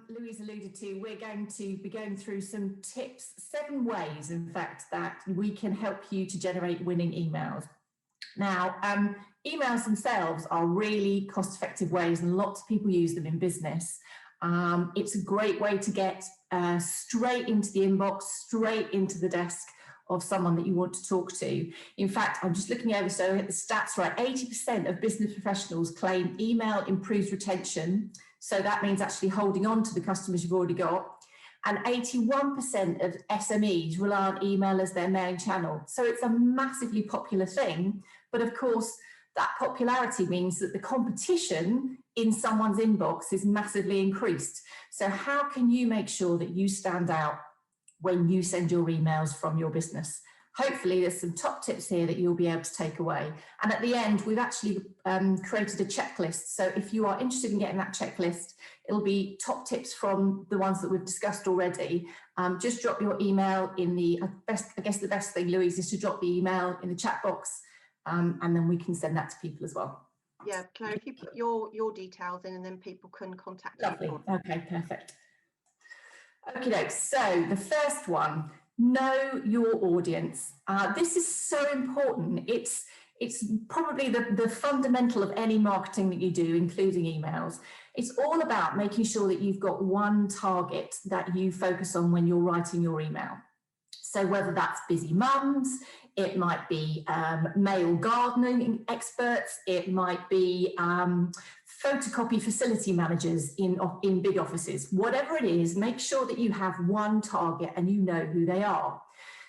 Louise alluded to, we're going to be going through some tips, 7 ways, in fact, that we can help you to generate winning emails. Now, emails themselves are really cost-effective ways, and lots of people use them in business. It's a great way to get straight into the inbox, straight into the desk of someone that you want to talk to. In fact, I'm just looking over, so I get the stats right, 80% of business professionals claim email improves retention. So that means actually holding on to the customers you've already got. And 81% of SMEs rely on email as their main channel. So it's a massively popular thing. But of course, that popularity means that the competition in someone's inbox is massively increased. So how can you make sure that you stand out when you send your emails from your business? Hopefully there's some top tips here that you'll be able to take away. And at the end, we've actually created a checklist. So if you are interested in getting that checklist, it'll be top tips from the ones that we've discussed already. Just drop your email in the, I guess the best thing, Louise, is to drop the email in the chat box, and then we can send that to people as well. Yeah, Claire, if you put your details in, and then people can contact you. Lovely. Okay, perfect. Okay, so the first one, know your audience. This is so important. It's probably the fundamental of any marketing that you do, including emails. It's all about making sure that you've got one target that you focus on when you're writing your email. So whether that's busy mums, it might be male gardening experts, it might be photocopy facility managers in big offices. Whatever it is, make sure that you have one target and you know who they are.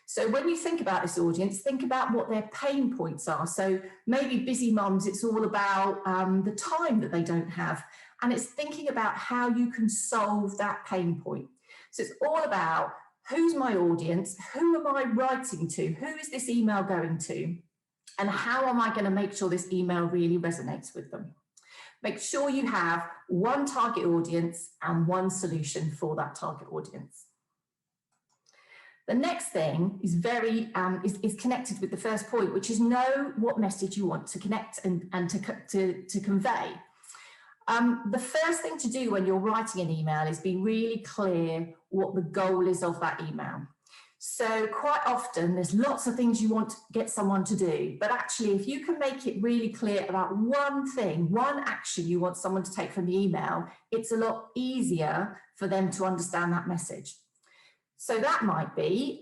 So when you think about this audience, think about what their pain points are. So maybe busy mums, it's all about the time that they don't have. And it's thinking about how you can solve that pain point. So it's all about who's my audience, who am I writing to, who is this email going to, and how am I going to make sure this email really resonates with them. Make sure you have one target audience and one solution for that target audience. The next thing is is connected with the first point, which is know what message you want to connect and to convey. The first thing to do when you're writing an email is be really clear what the goal is of that email. So quite often there's lots of things you want to get someone to do, but actually if you can make it really clear about one thing, one action you want someone to take from the email, it's a lot easier for them to understand that message. So that might be,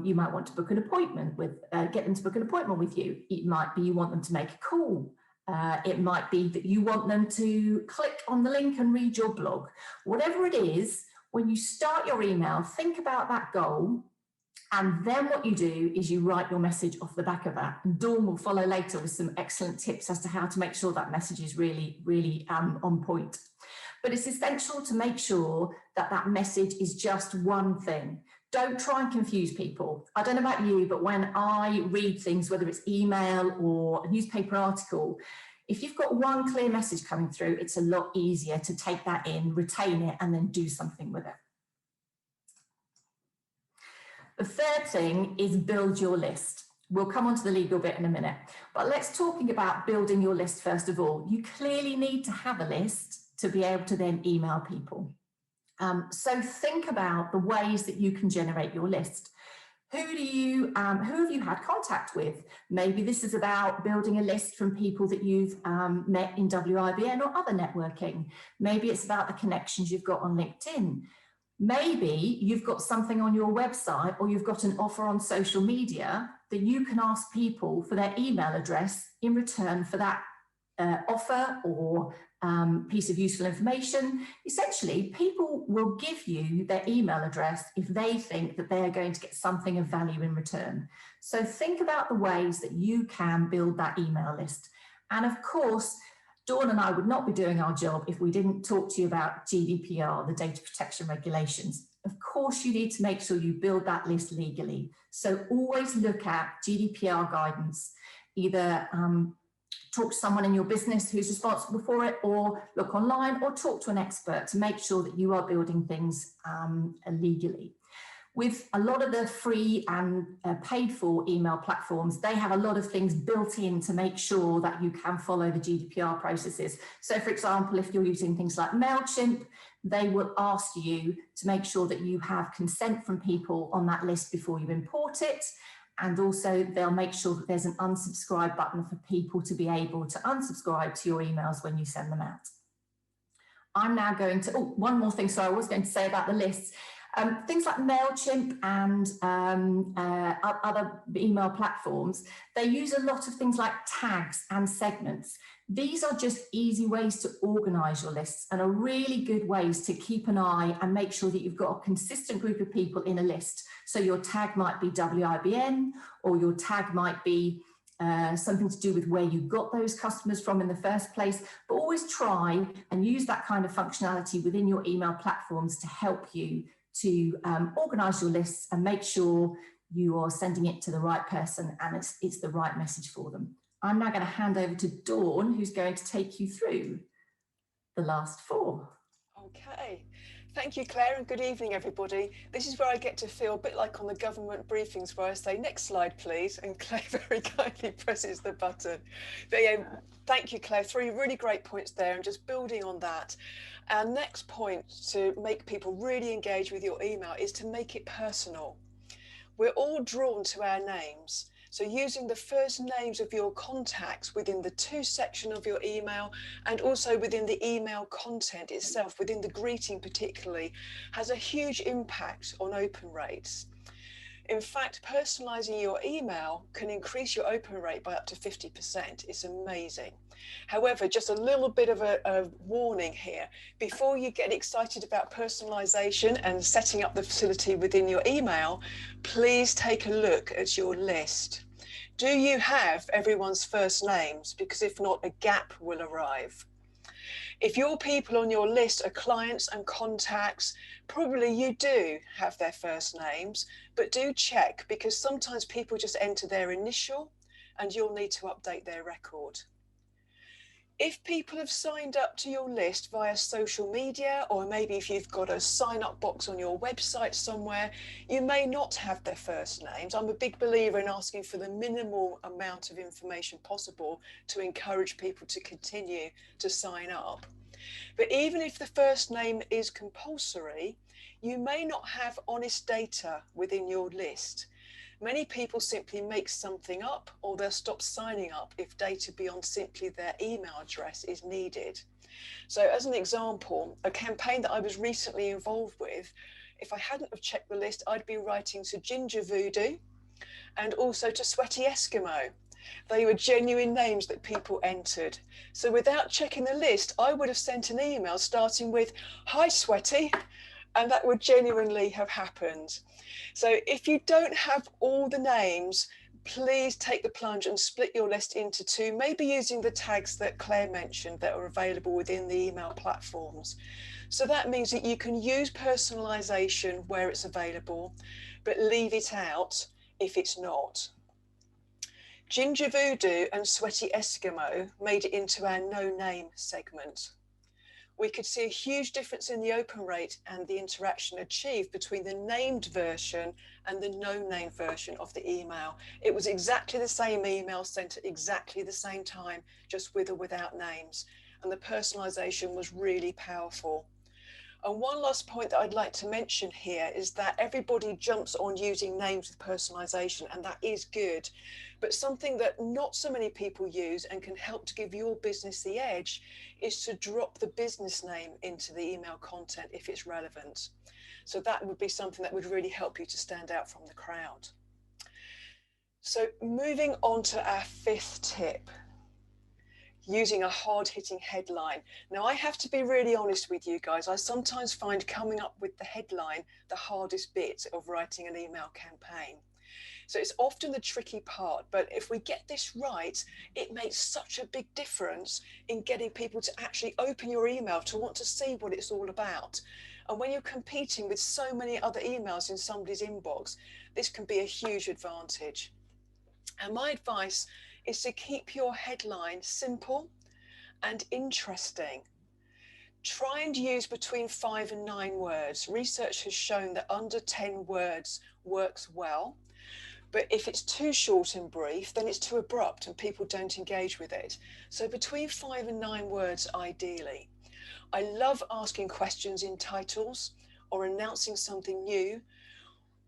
you might want to book an appointment with, get them to book an appointment with you. It might be you want them to make a call. It might be that you want them to click on the link and read your blog. Whatever it is, when you start your email, think about that goal. And then what you do is you write your message off the back of that. And Dawn will follow later with some excellent tips as to how to make sure that message is really on point. But it's essential to make sure that that message is just one thing. Don't try and confuse people. I don't know about you, but when I read things, whether it's email or a newspaper article, if you've got one clear message coming through, it's a lot easier to take that in, retain it, and then do something with it. The third thing is build your list. We'll come on to the legal bit in a minute, but let's talking about building your list first of all. You clearly need to have a list to be able to then email people. So think about the ways that you can generate your list. Who have you had contact with? Maybe this is about building a list from people that you've met in WIBN or other networking. Maybe it's about the connections you've got on LinkedIn. Maybe you've got something on your website or you've got an offer on social media that you can ask people for their email address in return for that offer or piece of useful information. Essentially, people will give you their email address if they think that they are going to get something of value in return. So think about the ways that you can build that email list. And of course, Dawn and I would not be doing our job if we didn't talk to you about GDPR, the data protection regulations. Of course, you need to make sure you build that list legally. So always look at GDPR guidance, either talk to someone in your business who's responsible for it, or look online or talk to an expert to make sure that you are building things legally. with a lot of the free and paid for email platforms, they have a lot of things built in to make sure that you can follow the GDPR processes. So for example, if you're using things like MailChimp, they will ask you to make sure that you have consent from people on that list before you import it. And also they'll make sure that there's an unsubscribe button for people to be able to unsubscribe to your emails when you send them out. I'm now going to, oh, one more thing, sorry, I was going to say about the lists. Things like MailChimp and other email platforms, they use a lot of things like tags and segments. These are just easy ways to organize your lists and are really good ways to keep an eye and make sure that you've got a consistent group of people in a list. So your tag might be WIBN, or your tag might be something to do with where you got those customers from in the first place, but always try and use that kind of functionality within your email platforms to help you to organize your lists and make sure you are sending it to the right person and it's the right message for them. I'm now going to hand over to Dawn, who's going to take you through the last 4. Okay. Thank you, Claire, and good evening, everybody. This is where I get to feel a bit like on the government briefings where I say, next slide, please, and Claire very kindly presses the button. But yeah, thank you, Claire. 3 really great points there, and just building on that. Our next point to make people really engage with your email is to make it personal. We're all drawn to our names. So using the first names of your contacts within the to section of your email, and also within the email content itself, within the greeting particularly, has a huge impact on open rates. In fact, personalizing your email can increase your open rate by up to 50%. It's amazing. However, just a little bit of a warning here. Before you get excited about personalization and setting up the facility within your email, please take a look at your list. Do you have everyone's first names? Because if not, a gap will arrive. If your people on your list are clients and contacts, probably you do have their first names, but do check, because sometimes people just enter their initial and you'll need to update their record. If people have signed up to your list via social media, or maybe if you've got a sign up box on your website somewhere, you may not have their first names. I'm a big believer in asking for the minimal amount of information possible to encourage people to continue to sign up. But even if the first name is compulsory, you may not have honest data within your list. Many people simply make something up, or they'll stop signing up if data beyond simply their email address is needed. So as an example, a campaign that I was recently involved with, if I hadn't have checked the list, I'd be writing to Ginger Voodoo and also to Sweaty Eskimo. They were genuine names that people entered. So without checking the list, I would have sent an email starting with, "Hi, Sweaty," and that would genuinely have happened. So if you don't have all the names, please take the plunge and split your list into 2, maybe using the tags that Claire mentioned that are available within the email platforms. So that means that you can use personalization where it's available, but leave it out if it's not. Ginger Voodoo and Sweaty Eskimo made it into our no name segment. We could see a huge difference in the open rate and the interaction achieved between the named version and the no name version of the email. It was exactly the same email sent at exactly the same time, just with or without names. And the personalization was really powerful. And one last point that I'd like to mention here is that everybody jumps on using names with personalization, and that is good. But something that not so many people use and can help to give your business the edge is to drop the business name into the email content if it's relevant. So that would be something that would really help you to stand out from the crowd. So moving on to our 5th tip, using a hard-hitting headline. Now, I have to be really honest with you guys. I sometimes find coming up with the headline the hardest bit of writing an email campaign. So it's often the tricky part, but if we get this right, it makes such a big difference in getting people to actually open your email, to want to see what it's all about. And when you're competing with so many other emails in somebody's inbox, this can be a huge advantage. And my advice is to keep your headline simple and interesting. Try and use between 5 and 9 words. Research has shown that under 10 words works well. But if it's too short and brief, then it's too abrupt and people don't engage with it. So between 5 and 9 words, ideally. I love asking questions in titles or announcing something new,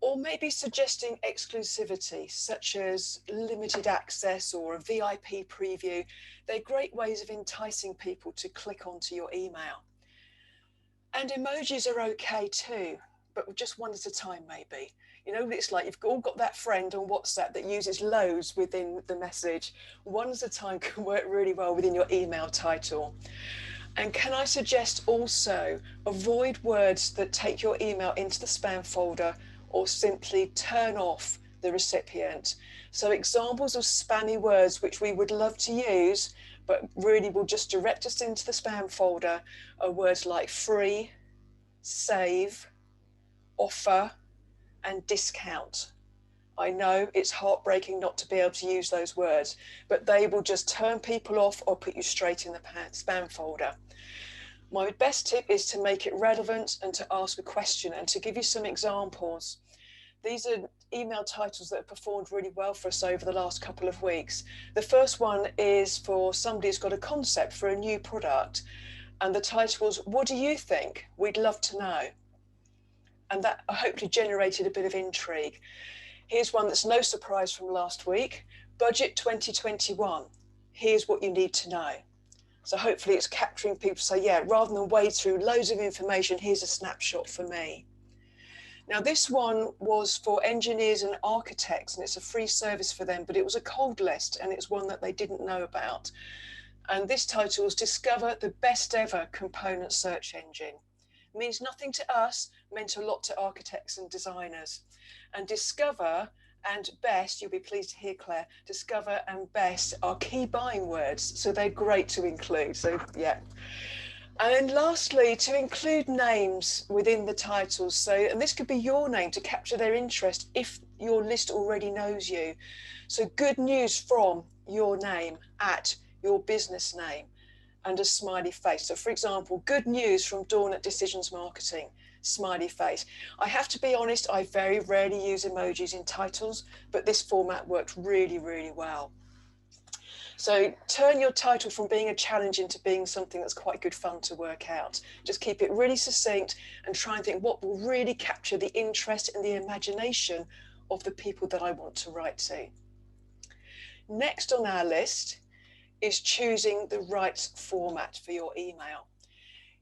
or maybe suggesting exclusivity, such as limited access or a VIP preview. They're great ways of enticing people to click onto your email. And emojis are okay too, but just one at a time maybe. You know, it's like you've all got that friend on WhatsApp that uses loads within the message. One at a time can work really well within your email title. And can I suggest also avoid words that take your email into the spam folder or simply turn off the recipient. So examples of spammy words which we would love to use but really will just direct us into the spam folder are words like free, save, offer, and discount. I know it's heartbreaking not to be able to use those words, but they will just turn people off or put you straight in the spam folder. My best tip is to make it relevant and to ask a question. And to give you some examples, these are email titles that have performed really well for us over the last couple of weeks. The first one is for somebody who's got a concept for a new product, and the title was, "What do you think? We'd love to know." And that hopefully generated a bit of intrigue. Here's one that's no surprise from last week. Budget 2021. Here's what you need to know. So hopefully it's capturing people to say, yeah, rather than wade through loads of information, here's a snapshot for me. Now this one was for engineers and architects, and it's a free service for them, but it was a cold list and it's one that they didn't know about. And this title was Discover the Best Ever Component Search Engine. It means nothing to us, meant a lot to architects and designers. And discover and best, you'll be pleased to hear, Claire, discover and best are key buying words. So they're great to include. So yeah. And then lastly, to include names within the titles. So, and this could be your name to capture their interest if your list already knows you. So good news from your name at your business name and a smiley face. So for example, good news from Dawn at Decisions Marketing, smiley face. I have to be honest, I very rarely use emojis in titles, but this format worked really, really well. So turn your title from being a challenge into being something that's quite good fun to work out. Just keep it really succinct and try and think what will really capture the interest and the imagination of the people that I want to write to. Next on our list is choosing the right format for your email.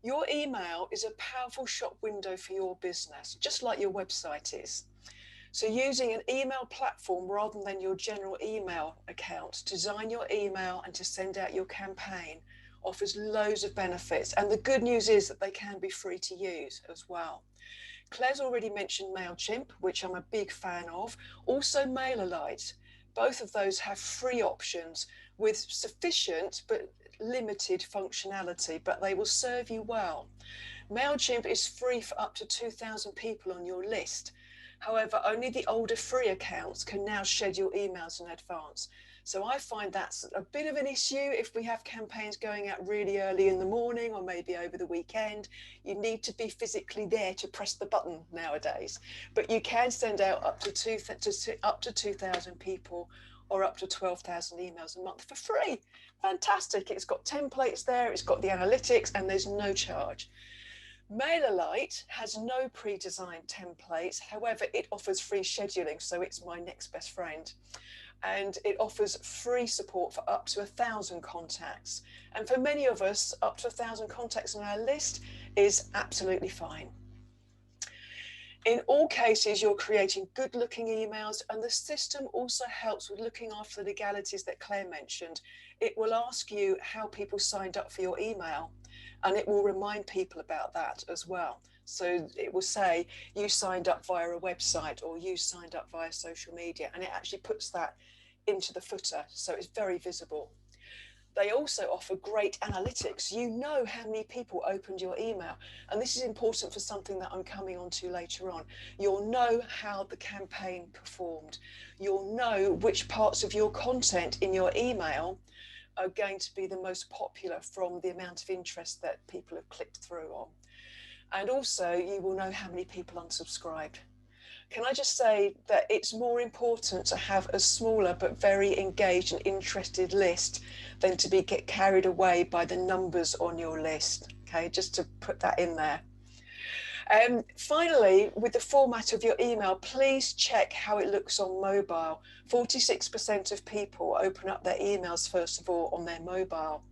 Your email is a powerful shop window for your business, just like your website is. So using an email platform rather than your general email account to design your email and to send out your campaign offers loads of benefits. And the good news is that they can be free to use as well. Claire's already mentioned MailChimp, which I'm a big fan of. Also MailerLite. Both of those have free options with sufficient but limited functionality, but they will serve you well. MailChimp is free for up to 2,000 people on your list. However, only the older free accounts can now schedule emails in advance. So I find that's a bit of an issue if we have campaigns going out really early in the morning or maybe over the weekend. You need to be physically there to press the button nowadays. But you can send out up to 2,000 people or up to 12,000 emails a month for free. Fantastic. It's got templates there, it's got the analytics, and there's no charge. MailerLite has no pre-designed templates. However, it offers free scheduling, so it's my next best friend. And it offers free support for up to 1,000 contacts. And for many of us, up to 1,000 contacts on our list is absolutely fine. In all cases, you're creating good looking emails, and the system also helps with looking after the legalities that Claire mentioned. It will ask you how people signed up for your email, and it will remind people about that as well. So it will say you signed up via a website or you signed up via social media, and it actually puts that into the footer, so it's very visible. They also offer great analytics. You know how many people opened your email, and this is important for something that I'm coming on to later on. You'll know how the campaign performed. You'll know which parts of your content in your email are going to be the most popular from the amount of interest that people have clicked through on. And also you will know how many people unsubscribed. Can I just say that it's more important to have a smaller but very engaged and interested list than to get carried away by the numbers on your list. Okay, just to put that in there. Finally, with the format of your email, please check how it looks on mobile. 46% of people open up their emails, first of all, on their mobile.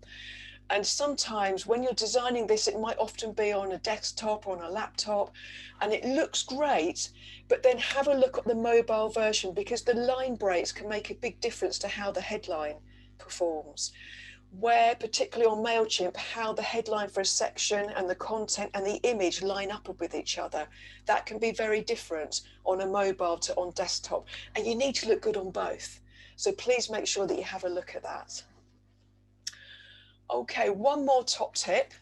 And sometimes when you're designing this, it might often be on a desktop or on a laptop, and it looks great, but then have a look at the mobile version, because the line breaks can make a big difference to how the headline performs. Where, particularly on MailChimp, how the headline for a section and the content and the image line up with each other. That can be very different on a mobile to on desktop, and you need to look good on both. So please make sure that you have a look at that. Okay, one more top tip.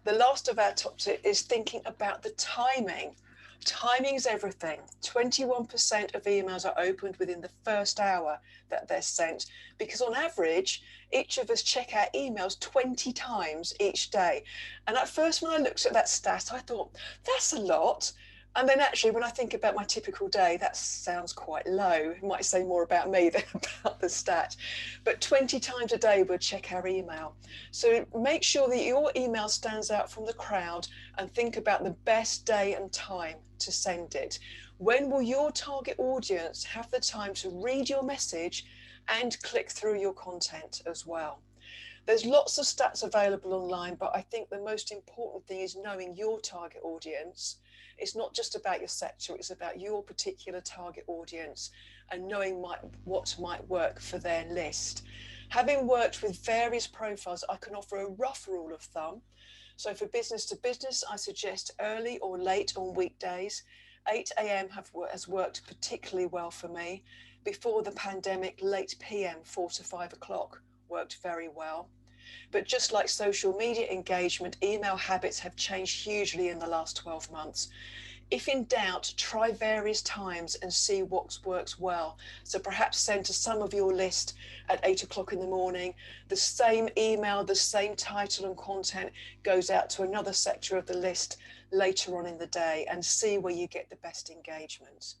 The last of our top tip is thinking about the timing. Timing is everything. 21% of emails are opened within the first hour that they're sent, because on average, each of us check our emails 20 times each day. And at first, when I looked at that stat, I thought, that's a lot. And then actually, when I think about my typical day, that sounds quite low. It might say more about me than about the stat. But 20 times a day, we'll check our email. So make sure that your email stands out from the crowd, and think about the best day and time to send it. When will your target audience have the time to read your message and click through your content as well? There's lots of stats available online, but I think the most important thing is knowing your target audience. It's not just about your sector, it's about your particular target audience and knowing what might work for their list. Having worked with various profiles, I can offer a rough rule of thumb. So for business to business, I suggest early or late on weekdays. 8 a.m. has worked particularly well for me. Before the pandemic, late PM, 4 to 5 o'clock worked very well. But just like social media engagement, email habits have changed hugely in the last 12 months. If in doubt, try various times and see what works well. So perhaps send to some of your list at 8 o'clock in the morning. The same email, the same title and content goes out to another sector of the list later on in the day, and see where you get the best engagement.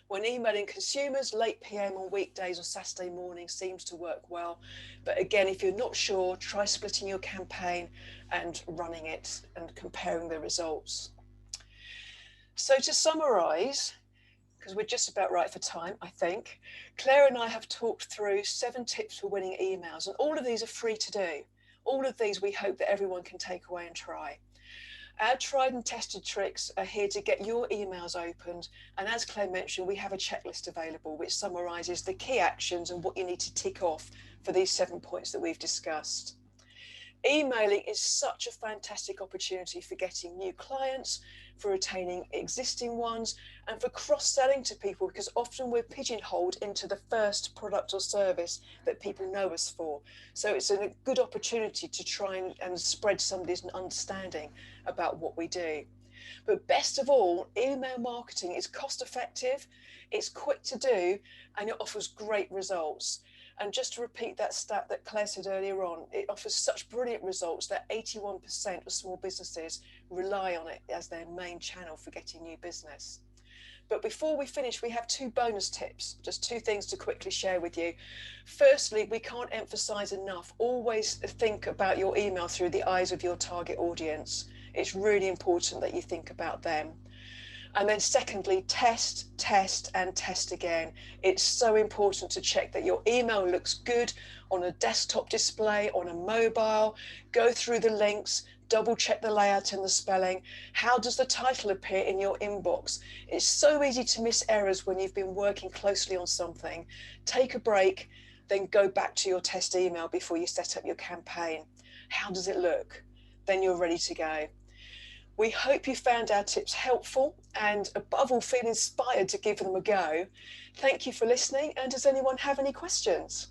When emailing consumers, late PM on weekdays or Saturday morning seems to work well. But again, if you're not sure, try splitting your campaign and running it and comparing the results. So to summarise, because we're just about right for time, I think, Claire and I have talked through 7 tips for winning emails, and all of these are free to do. All of these we hope that everyone can take away and try. Our tried and tested tricks are here to get your emails opened. And as Claire mentioned, we have a checklist available which summarises the key actions and what you need to tick off for these 7 points that we've discussed. Emailing is such a fantastic opportunity for getting new clients, for retaining existing ones, and for cross-selling to people, because often we're pigeonholed into the first product or service that people know us for. So it's a good opportunity to try and spread somebody's understanding about what we do. But best of all, email marketing is cost effective, it's quick to do, and it offers great results. And just to repeat that stat that Claire said earlier on, it offers such brilliant results that 81% of small businesses rely on it as their main channel for getting new business. But before we finish, we have 2 bonus tips, just 2 things to quickly share with you. Firstly, we can't emphasize enough, always think about your email through the eyes of your target audience. It's really important that you think about them. And then secondly, test, and test again. It's so important to check that your email looks good on a desktop display, on a mobile. Go through the links, double check the layout and the spelling. How does the title appear in your inbox? It's so easy to miss errors when you've been working closely on something. Take a break, then go back to your test email before you set up your campaign. How does it look? Then you're ready to go. We hope you found our tips helpful and above all feel inspired to give them a go. Thank you for listening, and does anyone have any questions?